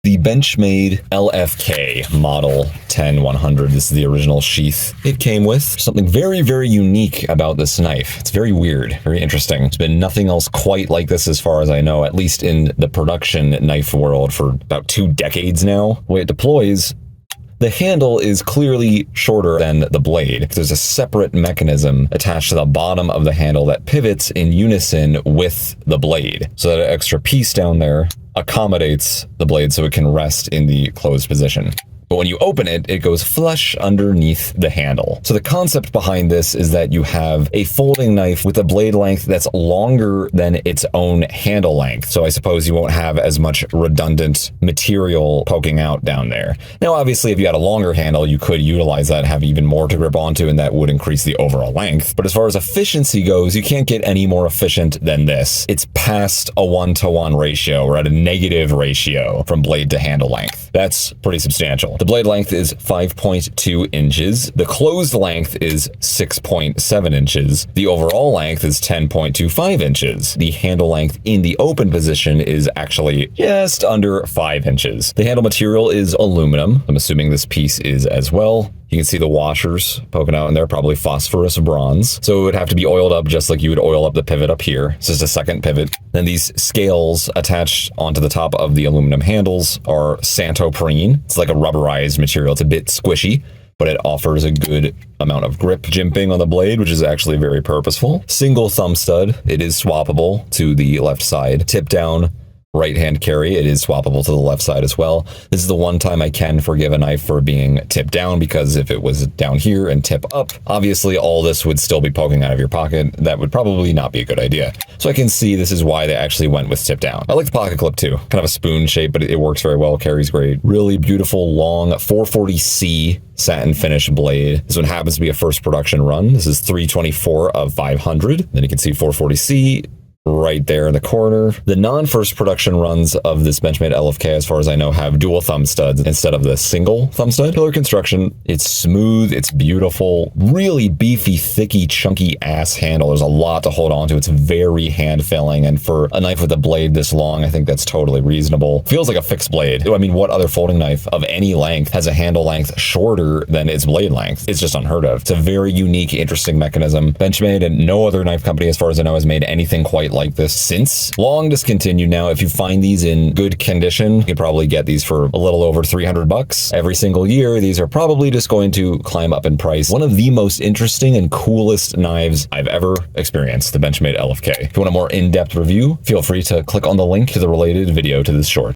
The Benchmade LFK model 10100. This is the original sheath it came with. Something very, very unique about this knife. It's very weird, very interesting. There's been nothing else quite like this as far as I know, at least in the production knife world for about 2 decades now. The way it deploys, the handle is clearly shorter than the blade. There's a separate mechanism attached to the bottom of the handle that pivots in unison with the blade. So that extra piece down there accommodates the blade so it can rest in the closed position. But when you open it, it goes flush underneath the handle. So the concept behind this is that you have a folding knife with a blade length that's longer than its own handle length. So I suppose you won't have as much redundant material poking out down there. Now, obviously, if you had a longer handle, you could utilize that, have even more to grip onto, and that would increase the overall length. But as far as efficiency goes, you can't get any more efficient than this. It's past a 1-to-1 ratio. We're at a negative ratio from blade to handle length. That's pretty substantial. The blade length is 5.2 inches. The closed length is 6.7 inches. The overall length is 10.25 inches. The handle length in the open position is actually just under 5 inches. The handle material is aluminum. I'm assuming this piece is as well. You can see the washers poking out in there, probably phosphorus bronze. So it would have to be oiled up just like you would oil up the pivot up here. It's just a second pivot. Then these scales attached onto the top of the aluminum handles are santoprene. It's like a rubberized material. It's a bit squishy, but it offers a good amount of grip jimping on the blade, which is actually very purposeful. Single thumb stud. It is swappable to the left side. Tip down right-hand carry. It is swappable to the left side as well. This is the one time I can forgive a knife for being tipped down, because if it was down here and tip up, obviously all this would still be poking out of your pocket. That would probably not be a good idea. So I can see this is why they actually went with tip down. I like the pocket clip too. Kind of a spoon shape, but it works very well, carries great. Really beautiful, long 440C satin finish blade. This one happens to be a first production run. This is 324 of 500. Then you can see 440C right there in the corner. The non-first production runs of this Benchmade LFK, as far as I know, have dual thumb studs instead of the single thumb stud. Pillar construction. It's smooth. It's beautiful. Really beefy, thicky, chunky ass handle. There's a lot to hold on to. It's very hand-filling, and for a knife with a blade this long, I think that's totally reasonable. Feels like a fixed blade. I mean, what other folding knife of any length has a handle length shorter than its blade length? It's just unheard of. It's a very unique, interesting mechanism. Benchmade and no other knife company, as far as I know, has made anything quite like this since. Long discontinued now. If you find these in good condition, you can probably get these for a little over 300 bucks. Every single year, these are probably just going to climb up in price. One of the most interesting and coolest knives I've ever experienced, the Benchmade LFK. If you want a more in-depth review, feel free to click on the link to the related video to this short.